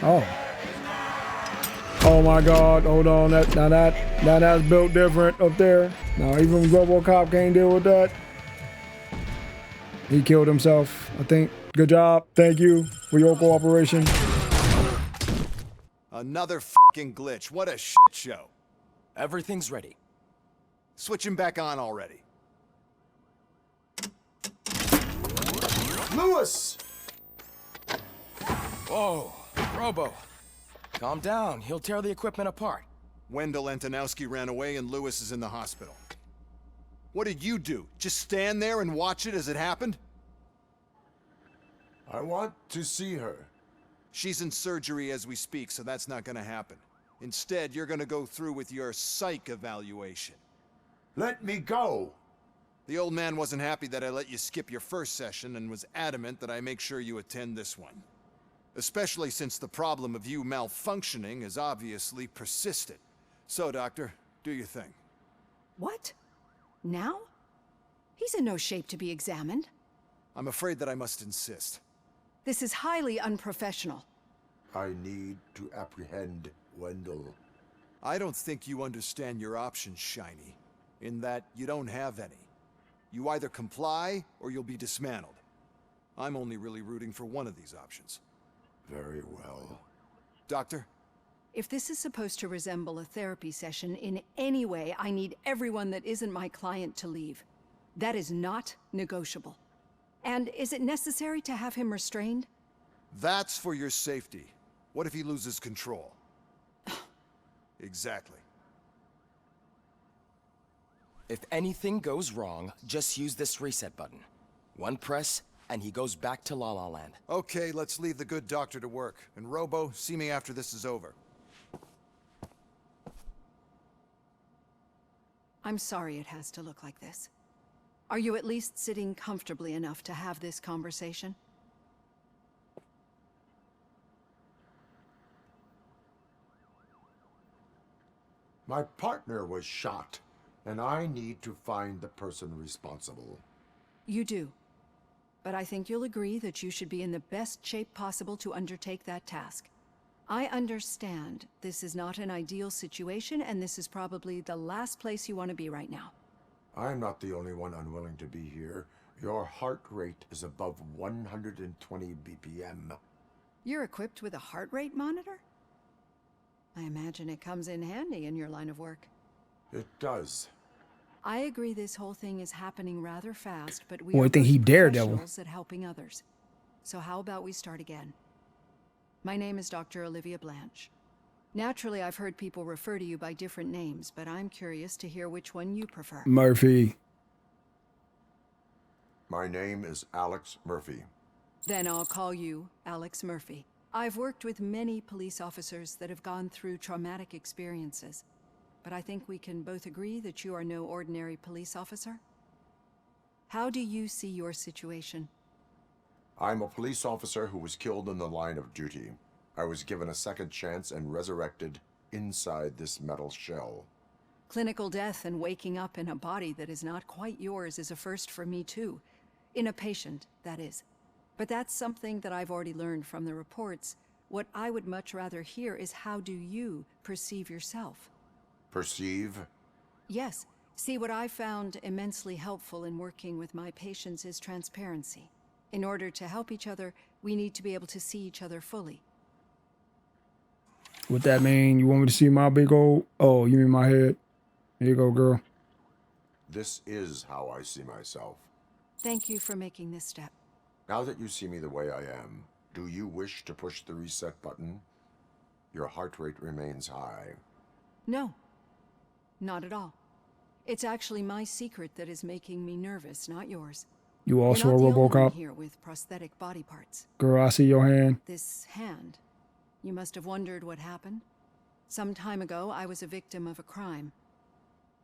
Oh. Oh my God! Hold on. Now that's built different up there. Now even Robocop can't deal with that. He killed himself, I think. Good job. Thank you for your cooperation. Another fucking glitch. What a shit show. Everything's ready. Switch him back on already. Lewis! Whoa, Robo. Calm down. He'll tear the equipment apart. Wendell Antonowski ran away and Lewis is in the hospital. What did you do? Just stand there and watch it as it happened? I want to see her. She's in surgery as we speak, so that's not gonna happen. Instead, you're gonna go through with your psych evaluation. Let me go! The old man wasn't happy that I let you skip your first session and was adamant that I make sure you attend this one. Especially since the problem of you malfunctioning is obviously persistent. So, Doctor, do your thing. What? Now? He's in no shape to be examined. I'm afraid that I must insist. This is highly unprofessional. I need to apprehend Wendell. I don't think you understand your options, Shiny. In that you don't have any. You either comply or you'll be dismantled. I'm only really rooting for one of these options. Very well. Doctor? If this is supposed to resemble a therapy session in any way, I need everyone that isn't my client to leave. That is not negotiable. And is it necessary to have him restrained? That's for your safety. What if he loses control? Exactly. If anything goes wrong, just use this reset button. One press, and he goes back to La La Land. Okay, let's leave the good doctor to work. And Robo, see me after this is over. I'm sorry it has to look like this. Are you at least sitting comfortably enough to have this conversation? My partner was shot, and I need to find the person responsible. You do. But I think you'll agree that you should be in the best shape possible to undertake that task. I understand this is not an ideal situation, and this is probably the last place you want to be right now. I'm not the only one unwilling to be here. Your heart rate is above 120 BPM. You're equipped with a heart rate monitor? I imagine it comes in handy in your line of work. It does. I agree this whole thing is happening rather fast, but we Well, I are think he both Daredevil. professionals at helping others. So how about we start again? My name is Dr. Olivia Blanche. Naturally, I've heard people refer to you by different names, but I'm curious to hear which one you prefer. Murphy. My name is Alex Murphy. Then I'll call you Alex Murphy. I've worked with many police officers that have gone through traumatic experiences, but I think we can both agree that you are no ordinary police officer. How do you see your situation? I'm a police officer who was killed in the line of duty. I was given a second chance and resurrected inside this metal shell. Clinical death and waking up in a body that is not quite yours is a first for me too. In a patient, that is. But that's something that I've already learned from the reports. What I would much rather hear is how do you perceive yourself? Perceive? Yes. See, what I found immensely helpful in working with my patients is transparency. In order to help each other, we need to be able to see each other fully. What that mean? You want me to see my big old... Oh, you mean my head? Here you go, girl. This is how I see myself. Thank you for making this step. Now that you see me the way I am, do you wish to push the reset button? Your heart rate remains high. No. Not at all. It's actually my secret that is making me nervous, not yours. You also a You're not the only one Robocop? here with prosthetic body parts. Girl, I see your hand. This hand. You must have wondered what happened. Some time ago, I was a victim of a crime.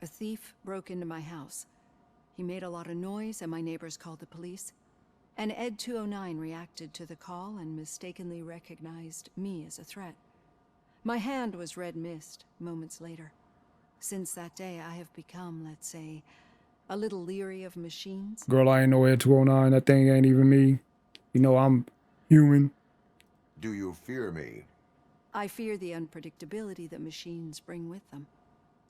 A thief broke into my house. He made a lot of noise and my neighbors called the police. And Ed 209 reacted to the call and mistakenly recognized me as a threat. My hand was red mist moments later. Since that day, I have become, let's say, a little leery of machines. Girl, I ain't no Ed 209. That thing ain't even me. You know, I'm human. Do you fear me? I fear the unpredictability that machines bring with them.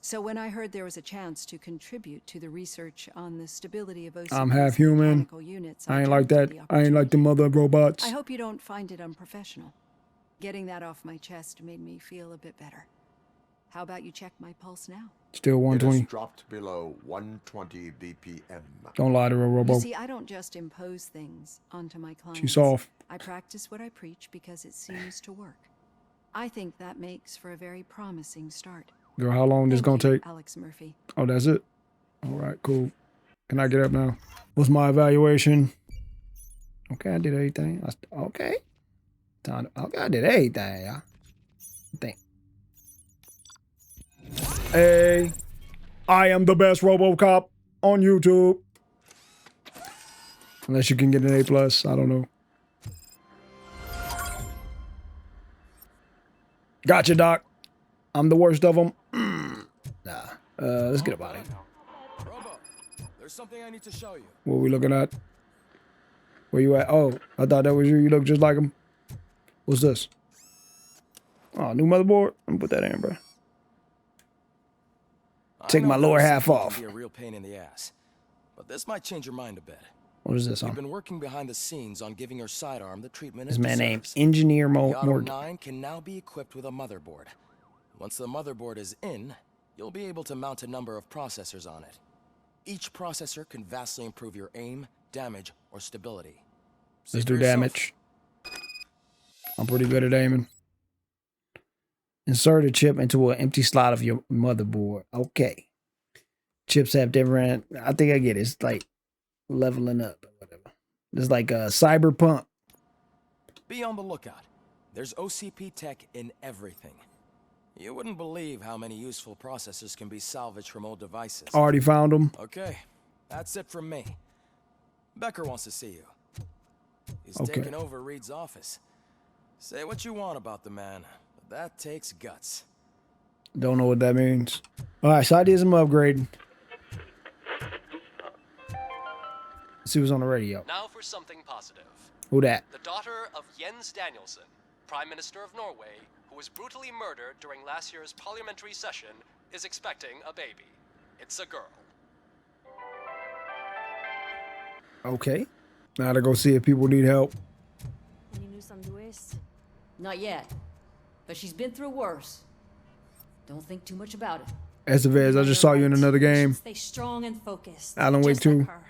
So when I heard there was a chance to contribute to the research on the stability of OCP's I'm half human. mechanical units, I ain't like jumped that. at I ain't like the mother of robots. I hope you don't find it unprofessional. Getting that off my chest made me feel a bit better. How about you check my pulse now? Still It 120. has dropped below 120 BPM. Don't lie to her, You Robo. see, I don't just impose things onto my clients. She's soft. I practice what I preach because it seems to work. I think that makes for a very promising start. Girl, how long this gonna Thank you, take? Alex Murphy. Oh, that's it. All right, cool. Can I get up now? What's my evaluation? Okay, I did everything. Okay. Okay, I did everything, y'all. Think. Hey, I am the best Robocop on YouTube. Unless you can get an A+, I don't know. Gotcha, Doc. I'm the worst of them. Nah. Let's get about it. Robo, there's something I need to show you. What we looking at? Where you at? Oh, I thought that was you. You look just like him. What's this? Oh, new motherboard? I'm gonna put that in, bro. Take my lower half off. Be a real pain in the ass, but this might change your mind a bit. What is this We've on? been working behind the scenes on giving your sidearm the treatment This it man named deserves. Engineer The Auto Morgan. 9 can now be equipped with a motherboard. Once the motherboard is in, you'll be able to mount a number of processors on it. Each processor can vastly improve your aim, damage, or stability. See Let's for do yourself. damage. I'm pretty good at aiming. Insert a chip into an empty slot of your motherboard. Okay. Chips have different. I think I get it. It's like leveling up or whatever. It's like a cyberpunk. Be on the lookout. There's OCP tech in everything. You wouldn't believe how many useful processors can be salvaged from old devices. Already found them. Okay, that's it from me. Becker wants to see you. He's Okay. taken over Reed's office. Say what you want about the man, but that takes guts. Don't know what that means. All right, so I did some upgrading. Let's see what's on the radio. Now for something positive. Who that? The daughter of Jens Danielson, Prime Minister of Norway, who was brutally murdered during last year's parliamentary session, is expecting a baby. It's a girl. Okay. Now to go see if people need help. Any news on Luis? Not yet. But she's been through worse. Don't think too much about it. Estevez, I just saw you in another game. Stay strong and focused. Alan Wake just 2. like her.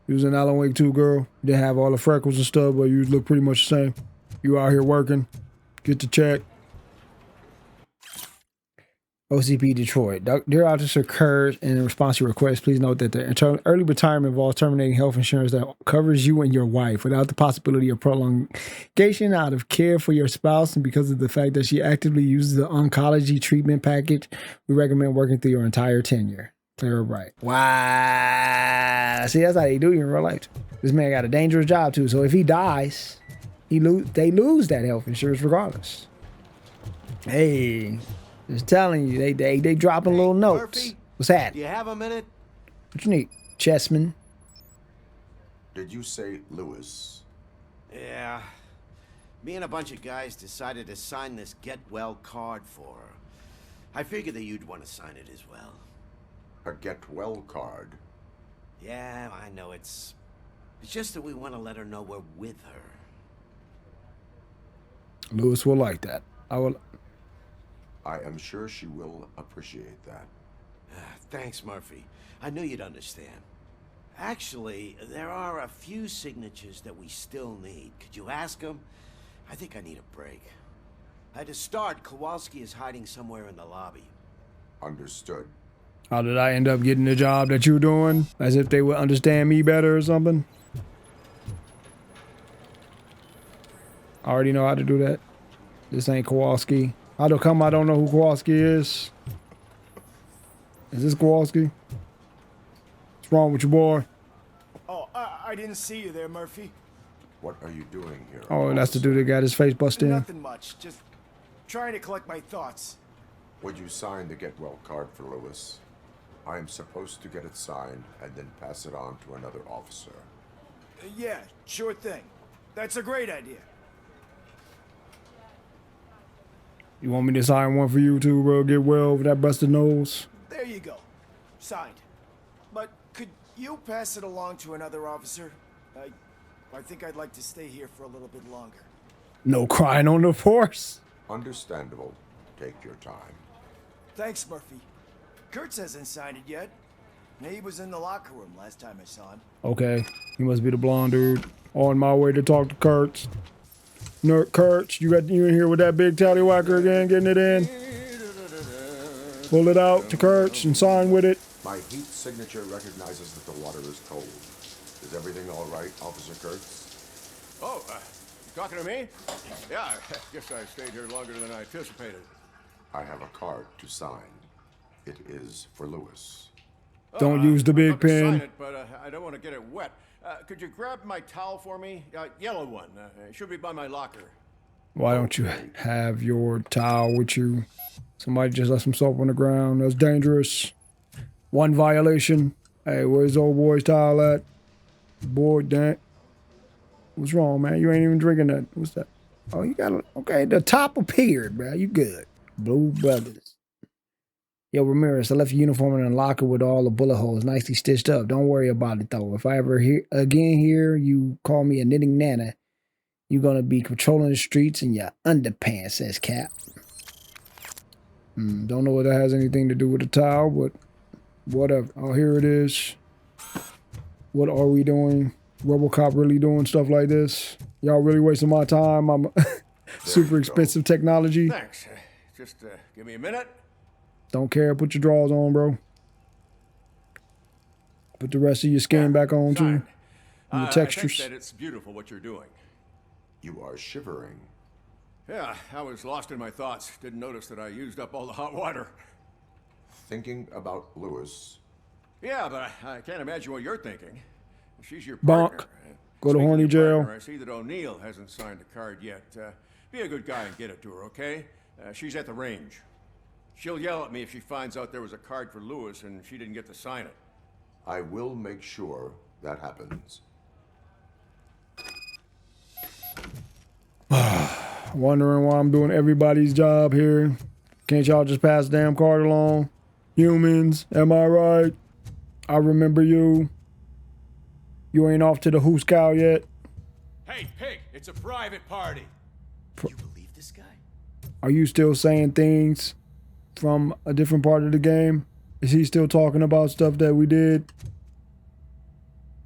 You was in Alan Wake 2, girl. You didn't have all the freckles and stuff, but you look pretty much the same. You out here working. Get the check. OCP Detroit. Dear Officer Kurz, in response to your request, please note that the early retirement involves terminating health insurance that covers you and your wife without the possibility of prolongation out of care for your spouse, and because of the fact that she actively uses the oncology treatment package, we recommend working through your entire tenure. Clear right. Wow. See, that's how they do you in real life. This man got a dangerous job too, so if he dies, they lose that health insurance regardless. Hey. Just telling you, they dropping little notes. Murphy, What's that? do you have a minute? What you need? Chessman. Did you say Lewis? Yeah. Me and a bunch of guys decided to sign this get well card for her. I figured that you'd want to sign it as well. A get well card. Yeah, I know it's just that we want to let her know we're with her. Lewis will like that. I am sure she will appreciate that. Thanks, Murphy. I knew you'd understand. Actually, there are a few signatures that we still need. Could you ask them? I think I need a break. To start, Kowalski is hiding somewhere in the lobby. Understood. How did I end up getting the job that you're doing? As if they would understand me better or something? I already know how to do that. This ain't Kowalski. I don't know who Kowalski is. Is this Kowalski? What's wrong with you, boy? Oh, I didn't see you there, Murphy. What are you doing here? Oh, and that's the dude that got his face busted in. Nothing much. Just trying to collect my thoughts. Would you sign the get well card for Lewis? I am supposed to get it signed and then pass it on to another officer. Yeah, sure thing. That's a great idea. You want me to sign one for you too, bro? Get well with that busted nose. There you go. Signed. But could you pass it along to another officer? I think I'd like to stay here for a little bit longer. No crying on the force. Understandable. Take your time. Thanks, Murphy. Kurtz hasn't signed it yet. He was in the locker room last time I saw him. Okay, he must be the blonde dude. On my way to talk to Kurtz. Nerd Kurtz, you in here with that big tallywhacker again, getting it in. Pull it out to Kurtz and sign with it. My heat signature recognizes that the water is cold. Is everything all right, Officer Kurtz? Oh, talking to me? Yeah, I guess I stayed here longer than I anticipated. I have a card to sign. It is for Lewis. Don't use the big I'd love to sign pen. it, but I don't want to get it wet. Could you grab my towel for me? Yellow one. It should be by my locker. Why don't you have your towel with you? Somebody just left some soap on the ground. That's dangerous. One violation. Hey, where's old boy's towel at? Boy, dang. What's wrong, man? You ain't even drinking that. What's that? Oh, you got it. Okay, the top appeared, bro. You good. Blue Brothers. Yo, Ramirez, I left your uniform in the locker with all the bullet holes nicely stitched up. Don't worry about it, though. If I ever hear you call me a knitting nana, you're going to be patrolling the streets in your underpants, says Cap. Don't know what that has anything to do with the towel, but whatever. Oh, here it is. What are we doing? Robocop really doing stuff like this? Y'all really wasting my time? I'm super expensive technology. Thanks. Just give me a minute. Don't care. Put your drawers on, bro. Put the rest of your skin back on, too. And the textures. I think that it's beautiful what you're doing. You are shivering. Yeah, I was lost in my thoughts. Didn't notice that I used up all the hot water. Thinking about Lewis. Yeah, but I can't imagine what you're thinking. She's your Bonk. partner. Go to Speaking horny of jail. partner, I see that O'Neill hasn't signed a card yet. Be a good guy and get it to her, okay? She's at the range. She'll yell at me if she finds out there was a card for Lewis and she didn't get to sign it. I will make sure that happens. Wondering why I'm doing everybody's job here. Can't y'all just pass the damn card along? Humans, am I right? I remember you. You ain't off to the Hooskow yet. Hey, Pig, it's a private party. You believe this guy? Are you still saying things from a different part of the game? Is he still talking about stuff that we did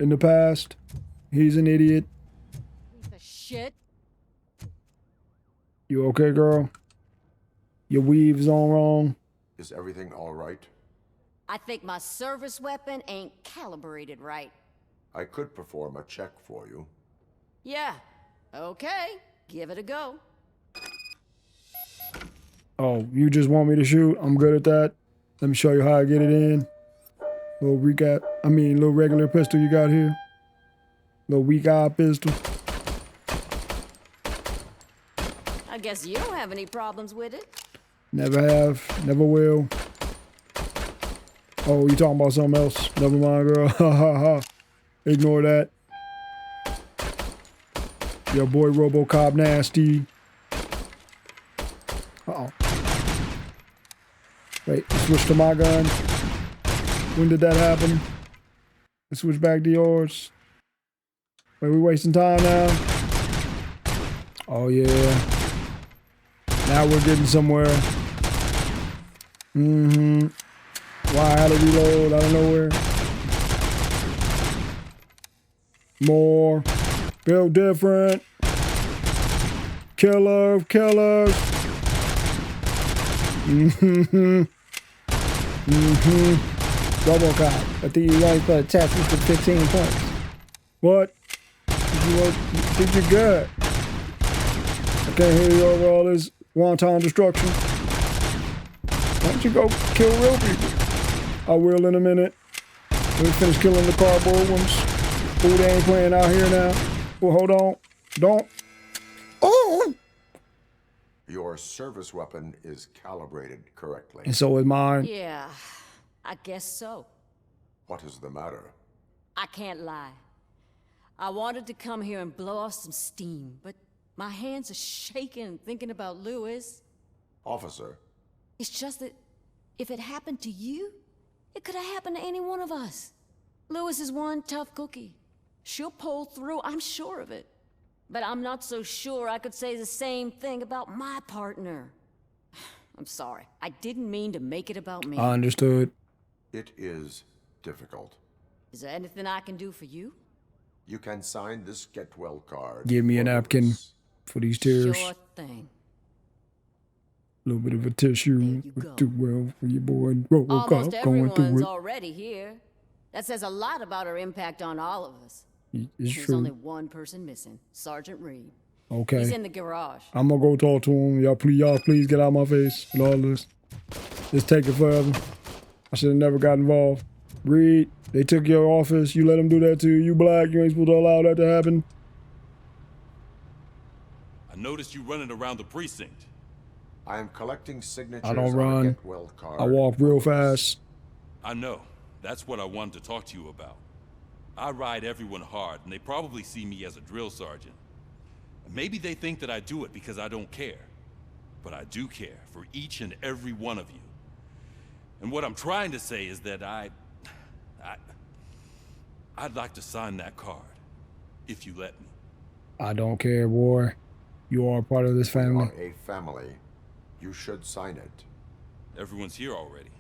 in the past? He's an idiot. Piece of shit. You okay, girl? Your weave's on wrong. Is everything all right? I think my service weapon ain't calibrated right. I could perform a check for you. Yeah. Okay. Give it a go. Oh, you just want me to shoot? I'm good at that. Let me show you how I get it in. Little regular pistol you got here. Little weak eye pistol. I guess you don't have any problems with it. Never have, never will. Oh, you talking about something else? Never mind, girl. Ha ha ha. Ignore that. Your boy Robocop nasty. Uh-oh. Wait, switch to my gun. When did that happen? Let's switch back to yours. Wait, we wasting time now? Oh, yeah. Now we're getting somewhere. Mm-hmm. Why had to reload out of nowhere? More. Build different. Killer. Mm-hmm. Robocop. I think you guys got a test for 15 points. What? You think you're good? I can't hear you over all this wanton destruction. Why don't you go kill real people? I will in a minute. We finish killing the cardboard ones. Oh, they ain't playing out here now. Well, hold on. Don't. Oh! Your service weapon is calibrated correctly. And so is mine. Yeah. I guess so. What is the matter? I can't lie. I wanted to come here and blow off some steam, but my hands are shaking thinking about Lewis. Officer, It's just that if it happened to you, it could have happened to any one of us. Lewis is one tough cookie. She'll pull through, I'm sure of it. But I'm not so sure I could say the same thing about my partner. I'm sorry. I didn't mean to make it about me. I understood. it is difficult. Is there anything I can do for you? You can sign this get well card. Give me a for napkin Lewis. for these tears. Sure thing. A little bit of a tissue. There you Would go. do well for your boy. Robocop Almost going through everyone's it. already here. That says a lot about her impact on all of us. It's There's only true. one person missing, Sergeant Reed. He's Okay. in the garage. I'm gonna go talk to him. Y'all please get out of my face with all this. It's taking forever. I should have never got involved. Reed, they took your office. You let them do that to you. You black. You ain't supposed to allow that to happen. I noticed you running around the precinct. I am collecting signatures I don't on a run. get well card. I walk real for Lewis. fast. I know. That's what I wanted to talk to you about. I ride everyone hard, and they probably see me as a drill sergeant. Maybe they think that I do it because I don't care. But I do care for each and every one of you. And what I'm trying to say is that I'd like to sign that card, if you let me. I don't care, boy. You are part of this We family. are a family. You should sign it. Everyone's here already.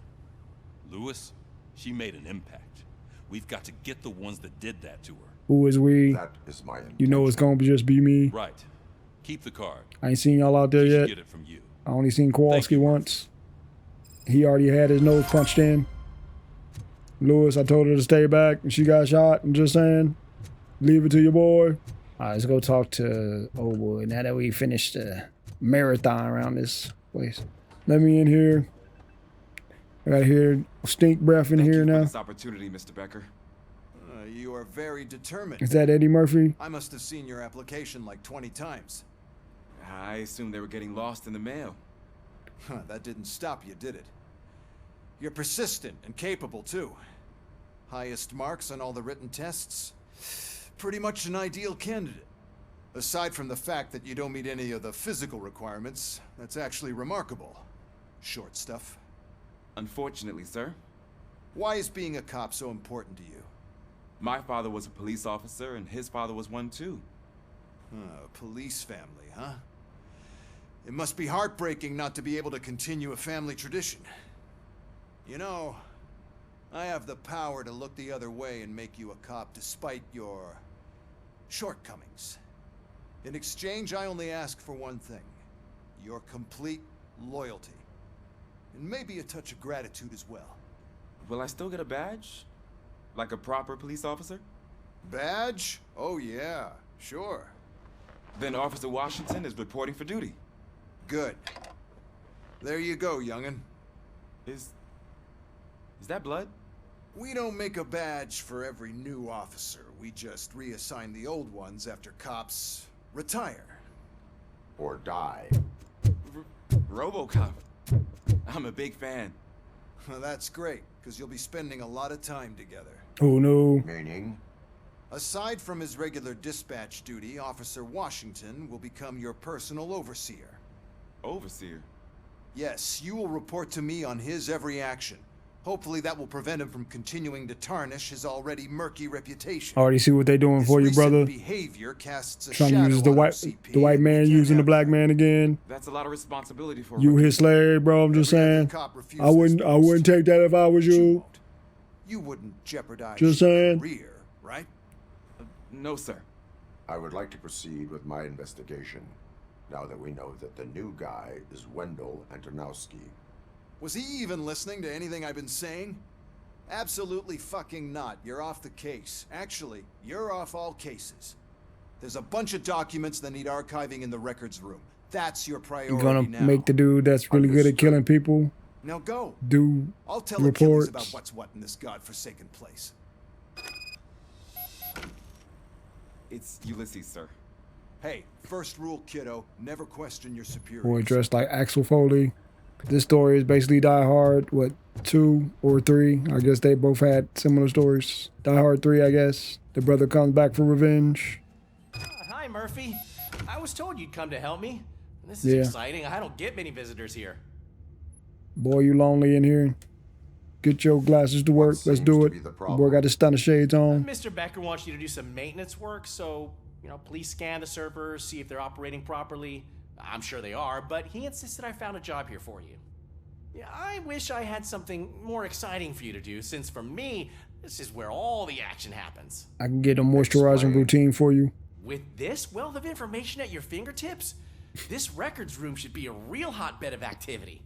Lewis, she made an impact. We've got to get the ones that did that to her. Who is we? That is my intention. You know it's gonna just be me. Right. Keep the card. I ain't seen y'all out there She should yet. get it from you. I only seen Kowalski you, Murphy. once. He already had his nose punched in. Lewis, I told her to stay back, and she got shot. I'm just saying, leave it to your boy. All right, let's go talk to old boy. Now that we finished the marathon around this place, let me in here. I got here stink breath in Thank here you for now. this opportunity, Mr. Becker. You are very determined. Is that Eddie Murphy? I must have seen your application like 20 times. I assumed they were getting lost in the mail. Huh, that didn't stop you, did it? You're persistent and capable, too. Highest marks on all the written tests. Pretty much an ideal candidate. Aside from the fact that you don't meet any of the physical requirements, that's actually remarkable. Short stuff. Unfortunately, sir, Why is being a cop so important to you? my father was a police officer and his father was one too. Police family, huh? It must be heartbreaking not to be able to continue a family tradition. You know, I have the power to look the other way and make you a cop despite your shortcomings. In exchange, I only ask for one thing. Your complete loyalty. And maybe a touch of gratitude as well. Will I still get a badge? Like a proper police officer? Badge? Oh yeah, sure. Then Officer Washington is reporting for duty. Good. There you go, young'un. Is that blood? We don't make a badge for every new officer. We just reassign the old ones after cops retire. Or die. Robocop. I'm a big fan. Well, that's great, because you'll be spending a lot of time together. Oh no. Meaning? Aside from his regular dispatch duty, Officer Washington will become your personal overseer. Overseer. Yes, you will report to me on his every action. Hopefully that will prevent him from continuing to tarnish his already murky reputation. Already see what they doing His for you, recent brother. behavior casts a Trying to shadow use on the OCP, white and we man can't using the have black that. man again. That's a lot of responsibility for a You rookie. his slave, bro. I'm just Every other saying. cop I refuses wouldn't to. take that if I was You you. won't. You wouldn't jeopardize Just your saying. career, right? No, sir. I would like to proceed with my investigation, now that we know that the new guy is Wendell Antonowski. Was he even listening to anything I've been saying? Absolutely fucking not. You're off the case. Actually, you're off all cases. There's a bunch of documents that need archiving in the records room. That's your priority You're gonna now. make the dude that's really good at Understood. killing people Now go. do I'll tell Achilles reports. about what's what in this godforsaken place. It's Ulysses, sir. Hey, first rule, kiddo, never question your superiors. Boy dressed like Axel Foley. This story is basically Die Hard, what, 2 or 3? I guess they both had similar stories. Die Hard 3, I guess. The brother comes back for revenge. Hi, Murphy. I was told you'd come to help me. This is Yeah. exciting. I don't get many visitors here. Boy, you lonely in here. Get your glasses to work. Let's do it. Boy got the stunner shades on. Mr. Becker wants you to do some maintenance work, so, please scan the servers, see if they're operating properly. I'm sure they are, but he insisted I found a job here for you. Yeah, I wish I had something more exciting for you to do, since for me, this is where all the action happens. I can get a moisturizing routine for you. With this wealth of information at your fingertips, this records room should be a real hotbed of activity.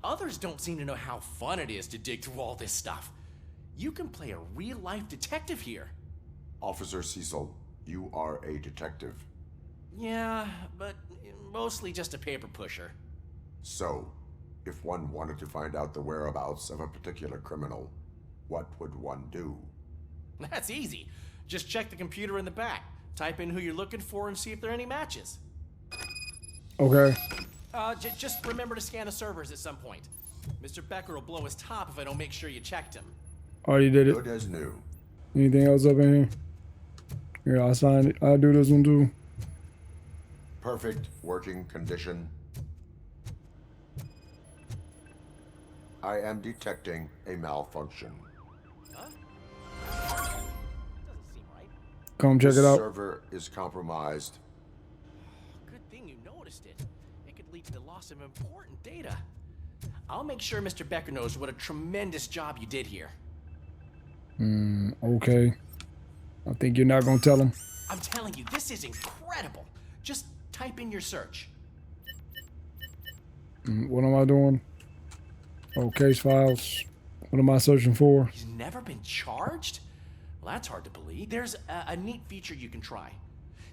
Others don't seem to know how fun it is to dig through all this stuff. You can play a real-life detective here. Officer Cecil, you are a detective. Yeah, but mostly just a paper pusher. So, if one wanted to find out the whereabouts of a particular criminal, what would one do? That's easy. Just check the computer in the back. Type in who you're looking for and see if there are any matches. Okay. Just remember to scan the servers at some point. Mr. Becker will blow his top if I don't make sure you checked him. Already did it. Good as new. Anything else up in here? Here, I'll sign it. I'll do this one too. Perfect working condition. I am detecting a malfunction. Doesn't seem right. Come check it out. The server is compromised. Good thing you noticed it. It could lead to the loss of important data. I'll make sure Mr. Becker knows what a tremendous job you did here. Okay. I think you're not gonna tell him. I'm telling you, this is incredible. Just type in your search. What am I doing? Oh, case files. What am I searching for? He's never been charged? Well, that's hard to believe. There's a neat feature you can try.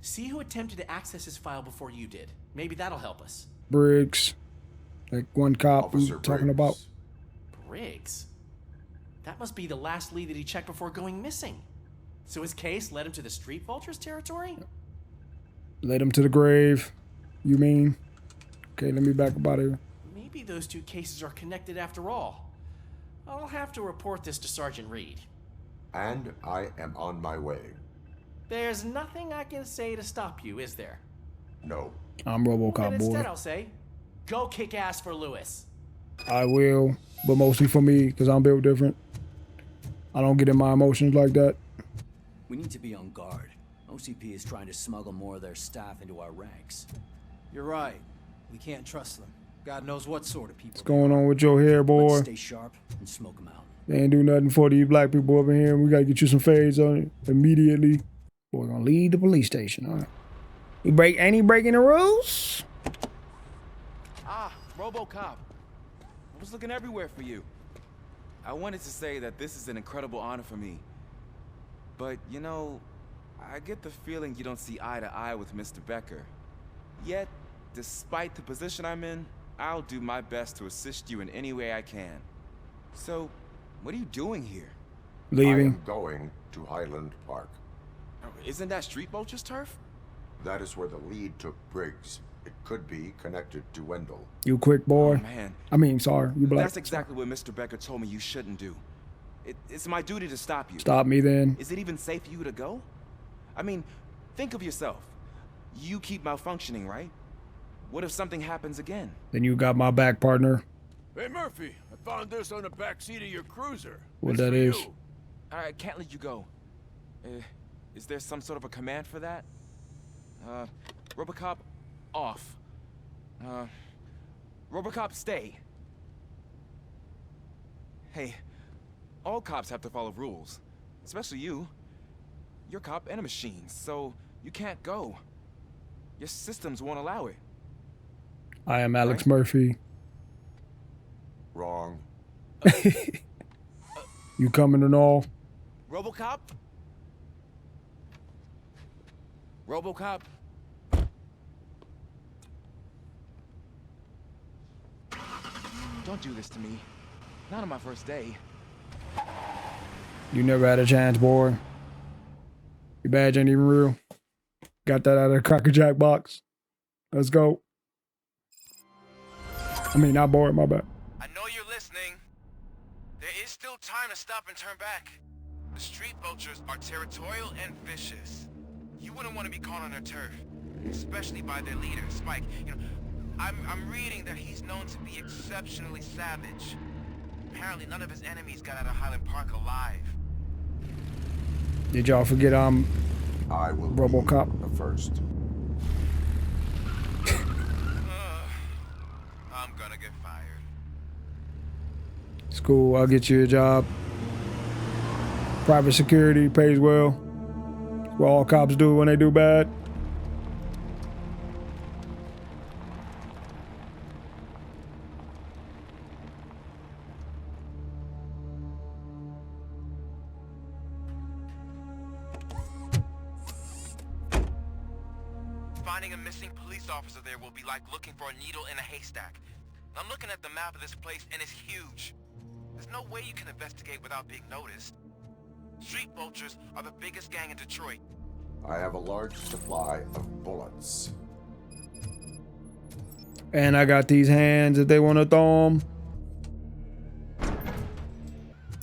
See who attempted to access his file before you did. Maybe that'll help us. Briggs. Like one cop we Officer talking Briggs. about. Briggs? That must be the last lead that he checked before going missing. So his case led him to the Street Vultures territory? Led him to the grave. You mean? Okay, let me back up out of here. Maybe those two cases are connected after all. I'll have to report this to Sergeant Reed. And I am on my way. There's nothing I can say to stop you, is there? No. I'm Robocop, But instead boy. I'll say, go kick ass for Lewis. I will, but mostly for me, because I'm built different. I don't get in my emotions like that. We need to be on guard. OCP is trying to smuggle more of their staff into our ranks. You're right. We can't trust them. God knows what sort of people. What's going on with your hair, boy? Let's stay sharp and smoke them out. They ain't do nothing for these black people up in here. We gotta get you some fades on it immediately. We're gonna leave the police station. All right. Ain't he breaking the rules? Ah, Robocop. I was looking everywhere for you. I wanted to say that this is an incredible honor for me. But, I get the feeling you don't see eye to eye with Mr. Becker. Yet, despite the position I'm in, I'll do my best to assist you in any way I can. So, what are you doing here? I Leaving. am going to Highland Park. Isn't that Street Vulture's turf? That is where the lead took Briggs. It could be connected to Wendell. You quick, boy. Oh, man. I mean, sorry. You black. That's exactly what Mr. Becker told me you shouldn't do. It's my duty to stop you. Stop me then. Is it even safe for you to go? I mean, think of yourself. You keep malfunctioning, right? What if something happens again? Then you got my back, partner. Hey, Murphy, I found this on the back seat of your cruiser. What It's that for is? you. I can't let you go. Is there some sort of a command for that? Robocop, off. Robocop, stay. Hey, all cops have to follow rules. Especially you. You're a cop and a machine, so you can't go. Your systems won't allow it. I am Alex Murphy. Wrong. You coming and all? Robocop? Robocop? Don't do this to me. Not on my first day. You never had a chance, boy. Your badge ain't even real. Got that out of the Cracker Jack box. Let's go. I mean, not boy, my bad. I know you're listening. There is still time to stop and turn back. The Street Vultures are territorial and vicious. You wouldn't want to be caught on their turf, especially by their leader, Spike. I'm reading that he's known to be exceptionally savage. Apparently none of his enemies got out of Highland Park alive. Did y'all forget I will Robocop? be the first. I'm gonna get fired. It's cool. I'll get you a job. Private security pays well. That's what all cops do when they do bad. Finding a missing police officer there will be like looking for a needle in a haystack. I'm looking at the map of this place and it's huge. There's no way you can investigate without being noticed. Street vultures are the biggest gang in Detroit. I have a large supply of bullets. And I got these hands if they want to throw them.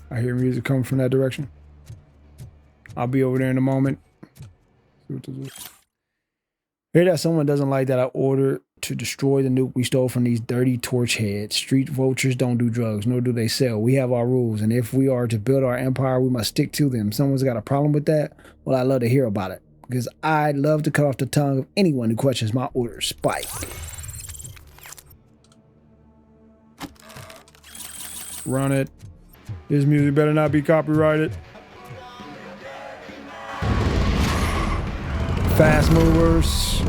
I hear music coming from that direction. I'll be over there in a moment. Hear that someone doesn't like that I ordered to destroy the nuke we stole from these dirty torch heads. Street vultures don't do drugs, nor do they sell. We have our rules, and if we are to build our empire, we must stick to them. Someone's got a problem with that? Well, I'd love to hear about it, because I'd love to cut off the tongue of anyone who questions my orders. Spike. Run it. This music better not be copyrighted. Fast movers.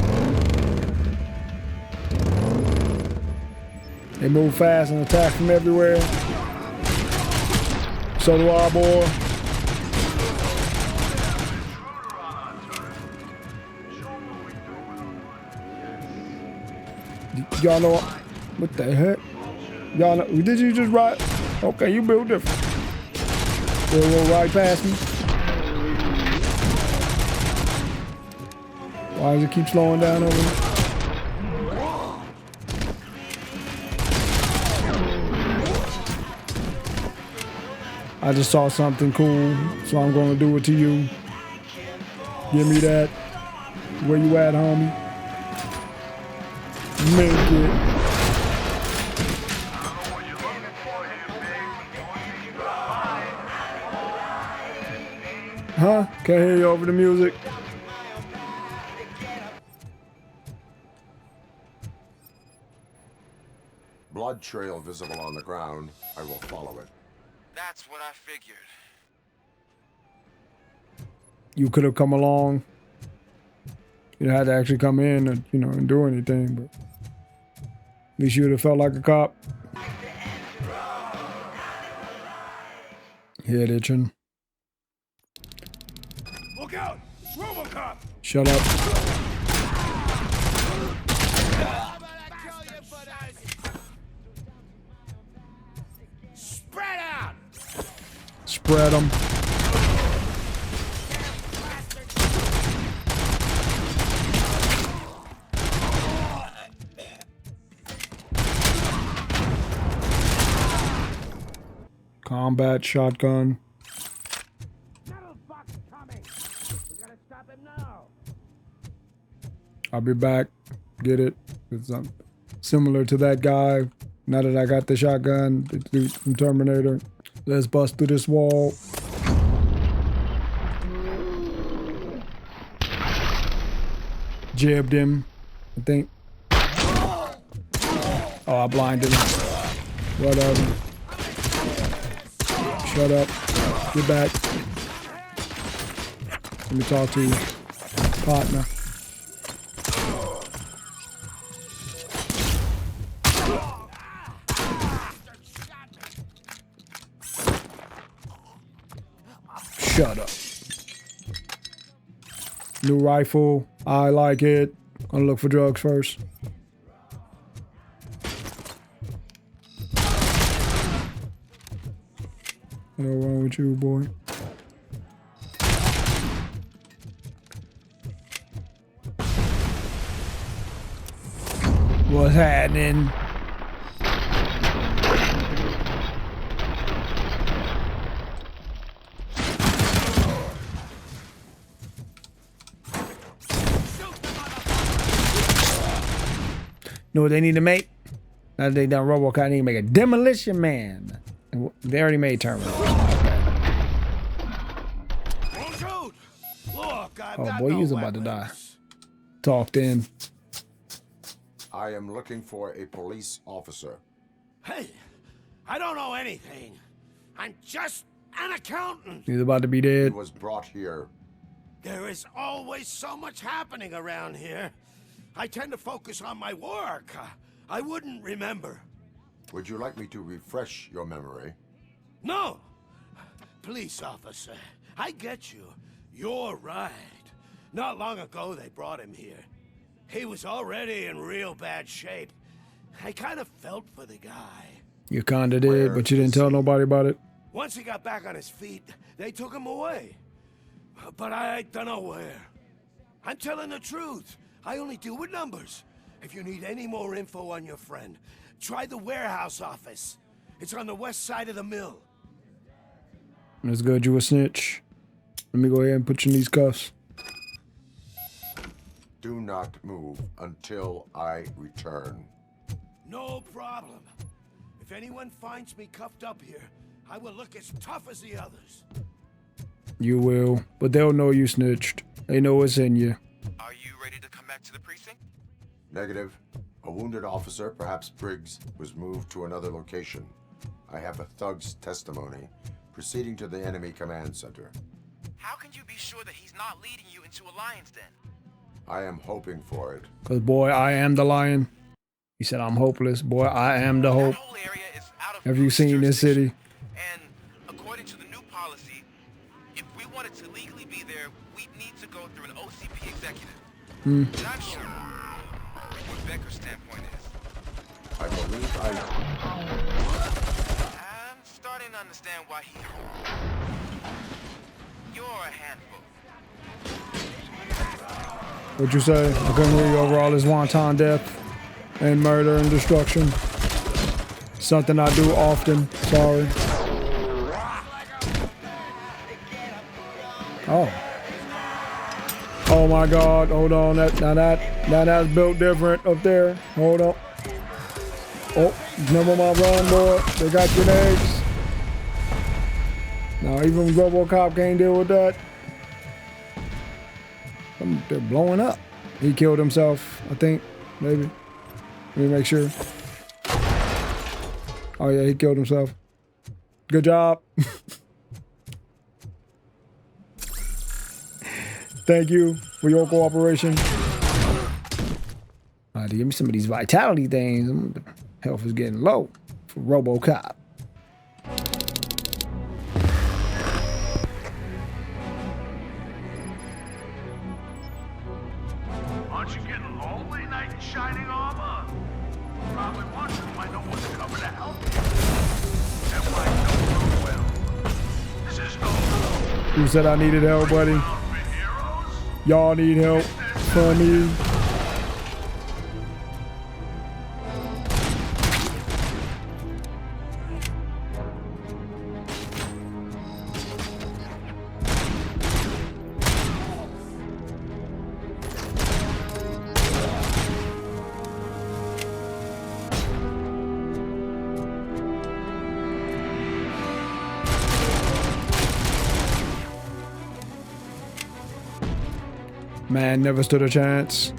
They move fast and attack from everywhere. So do our boy. Y'all know what the heck? Y'all know, did you just ride? Okay, you built different. They'll roll right past me. Why does it keep slowing down over here? I just saw something cool, so I'm gonna do it to you. Give me that. Where you at, homie? Make it. Huh? Can't hear you over the music. Blood trail visible on the ground. I will follow it. That's what I figured. You could have come along. You had to actually come in and, you know, and do anything, but at least you would have felt like a cop. Head itching. Look out! Robocop! Shut up. Spread out! Spread them. Combat shotgun. I'll be back. Get it. It's similar to that guy. Now that I got the shotgun, the dude from Terminator. Let's bust through this wall. Jabbed him, I think. Oh, I blinded him. Whatever. Shut up. Get back. Let me talk to you, partner. Shut up. New rifle. I like it. Gonna look for drugs first. What's wrong with you, boy? What's happening? know what they need to make? Now that they done Robocop, they need to make a Demolition Man. They already made Terminator. Oh boy, he's about to die. Talked in. I am looking for a police officer. Hey, I don't know anything. I'm just an accountant. He's about to be dead. He was brought here. There is always so much happening around here. I tend to focus on my work. I wouldn't remember. Would you like me to refresh your memory? No! Police officer, I get you. You're right. Not long ago they brought him here. He was already in real bad shape. I kind of felt for the guy. You kinda did, but you didn't tell nobody about it. Once he got back on his feet, they took him away. But I don't know where. I'm telling the truth. I only deal with numbers. If you need any more info on your friend, try the warehouse office. It's on the west side of the mill. That's good, you a snitch. Let me go ahead and put you in these cuffs. Do not move until I return. No problem. If anyone finds me cuffed up here, I will look as tough as the others. You will, but they'll know you snitched. They know what's in you. Are you ready to come back to the precinct? Negative. A wounded officer, perhaps Briggs, was moved to another location. I have a thug's testimony, proceeding to the enemy command center. How can you be sure that he's not leading you into a lion's den? I am hoping for it. Cause boy, I am the lion. He said I'm hopeless. Boy, I am the hope. Have you seen this city? And according to the new policy, if we wanted to legally be there, we'd need to go through an OCP executive. Not sure what Becker's standpoint is. I believe I'm starting to understand why you're a handful. What'd you say? I couldn't hear you over all this wanton death and murder and destruction. Something I do often. Sorry. Oh. Oh my God. Hold on. Now that's built different up there. Hold on. Oh, remember my run, boy. They got grenades. Now even Robocop can't deal with that. They're blowing up. He killed himself, I think. Maybe. Let me make sure. Oh yeah, he killed himself. Good job. Thank you for your cooperation. All right, give me some of these vitality things. Health is getting low for Robocop. Aren't you getting lonely, knight in shining armor? Probably wondering why no one's coming to help you. And why no one will. This is no. You said I needed help, buddy. Y'all need help from me. Man never stood a chance.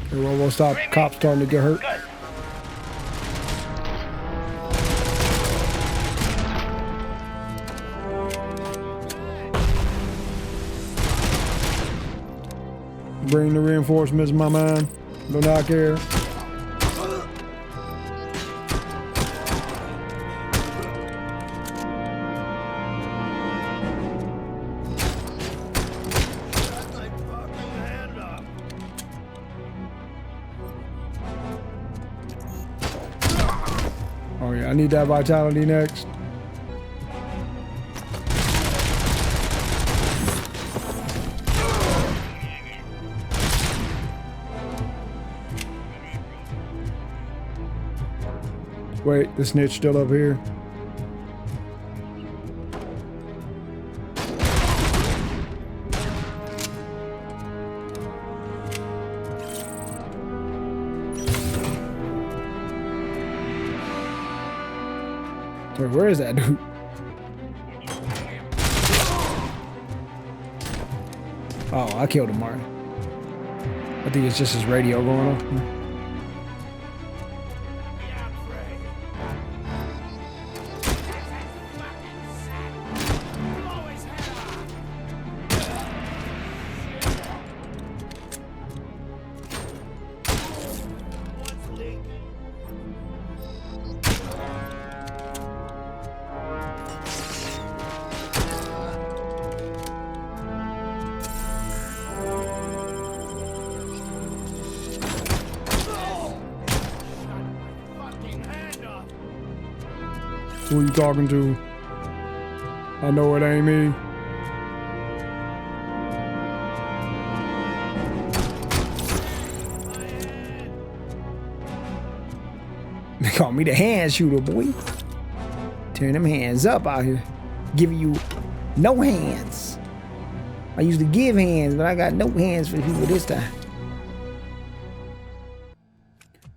The Robo-Stop cop's starting to get hurt. Bring the reinforcements, my man. Do not care. Oh yeah, I need that vitality next. Wait, the snitch still up here. Wait, where is that dude? Oh, I killed him, Martin. I think it's just his radio going on. Who you talking to? I know it ain't me. They call me the hand shooter, boy. Turn them hands up out here. Giving you no hands. I used to give hands, but I got no hands for people this time.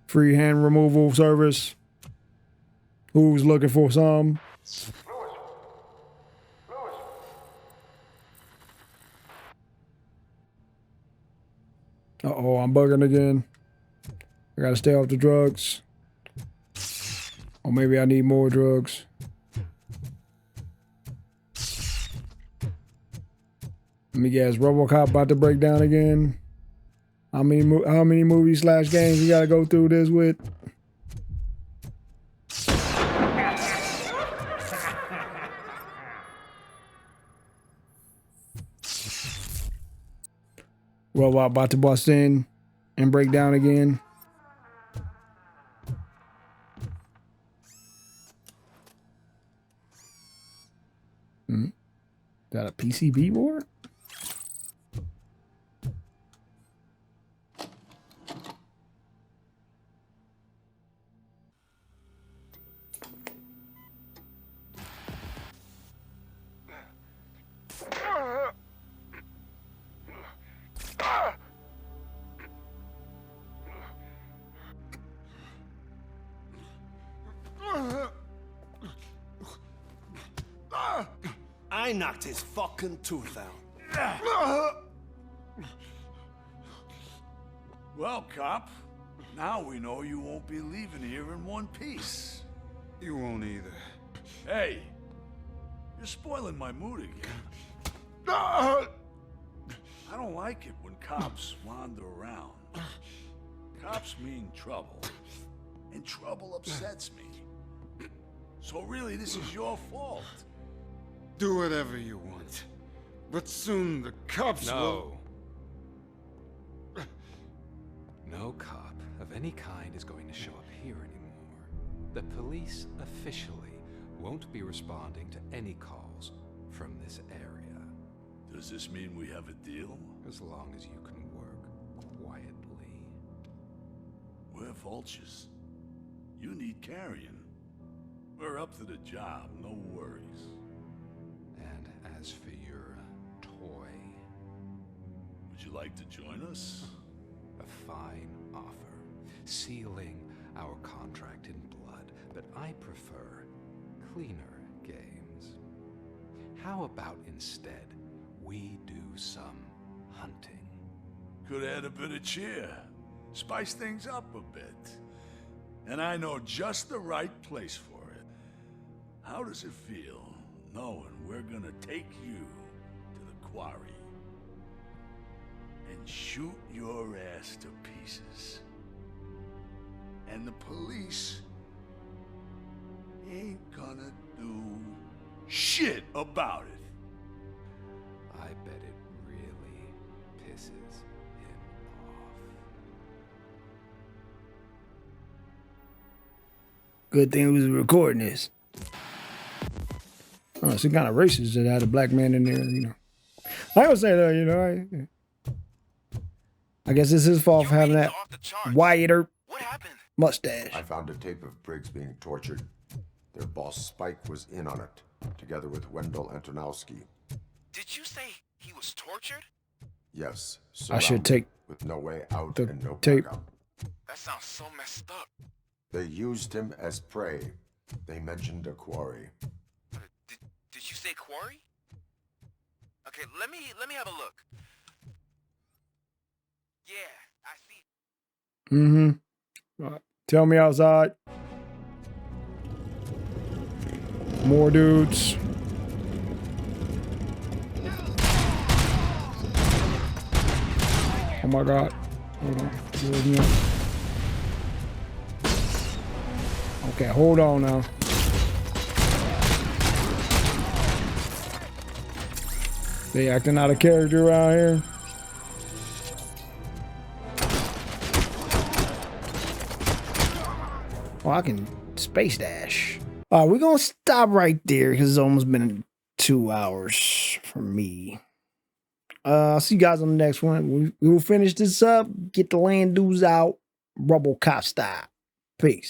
Free hand removal service. Who's looking for some? Uh-oh, I'm bugging again. I gotta stay off the drugs. Or maybe I need more drugs. Let me guess, Robocop about to break down again. How many movies / games you gotta go through this with? Robot about to bust in and break down again. Got a PCB board? I knocked his fucking tooth out. Well, cop, now we know you won't be leaving here in one piece. You won't either. Hey, you're spoiling my mood again. I don't like it when cops wander around. Cops mean trouble, and trouble upsets me. So really, this is your fault. Do whatever you want. But soon the cops will... No cop of any kind is going to show up here anymore. The police officially won't be responding to any calls from this area. Does this mean we have a deal? As long as you can work quietly. We're vultures. You need carrion. We're up to the job, no worries. And as for your toy... Would you like to join us? A fine offer, sealing our contract in blood, but I prefer cleaner games. How about instead we do some hunting? Could add a bit of cheer, spice things up a bit. And I know just the right place for it. How does it feel knowing we're gonna take you to the quarry and shoot your ass to pieces? And the police ain't gonna do shit about it. I bet it really pisses him off. Good thing we was recording this. Oh, it's kind of racist that had a black man in there, you know. I would say that, you know. I guess it's his fault for having that Wyatt Earp mustache. I found a tape of Briggs being tortured. Their boss Spike was in on it, together with Wendell Antonowski. Did you say he was tortured? Yes, I should surrounded, take with no way out the and no tape. backup. That sounds so messed up. They used him as prey. They mentioned a quarry. Did you say quarry? Okay, let me have a look. Yeah, I see. Mm-hmm. Tell me outside. More dudes. Oh my God. Hold on. Okay, hold on now. They acting out of character around here. Oh, I can space dash. All right, we're going to stop right there because it's almost been 2 hours for me. I'll see you guys on the next one. We will finish this up, get the land dues out, Robocop style. Peace.